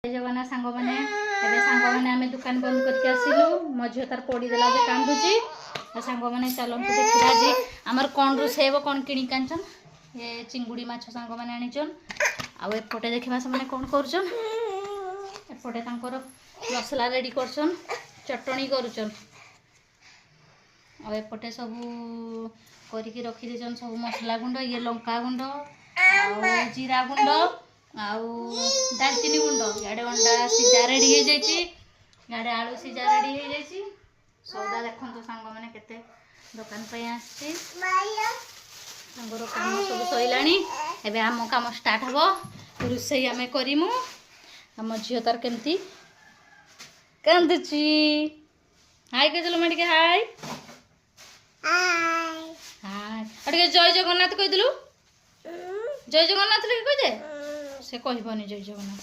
जगन्नाथ सांग मैंने सांग मैंने आम दुकान बंद करके आसिलु मो झील तार पड़देला जे कांदुची सांग मैंने चलतु देखा आज आमर कौन रोषेब कौन किणी कांचन ये चिंगुड़ी माछ सांग मैंने आनीचन आउ एपटे देखा से कौन करचन एपटे मसला रेडी करचन चटनी करुचन आउपटे सब करके रखीदेन सब मसला गुंड ये लंका गुंड आ जीरा गुंड आउ दालचीनी गुंड इे अंडा सीजा रेडी हो जाए आलू सीजा रेडी हो जाए सौदा देखो सांग मैंने केते दुकान पे आसर कम सब सैलानी एबे आम कम स्टार्ट हम रोषे आम करूँ आम झील तार केमती कांदुची हाय कह मैं हाय हाय अटे जय जगन्नाथ कहीदेलु जय जगन्नाथ कहीदे से कहबनी जय जगन्नाथ।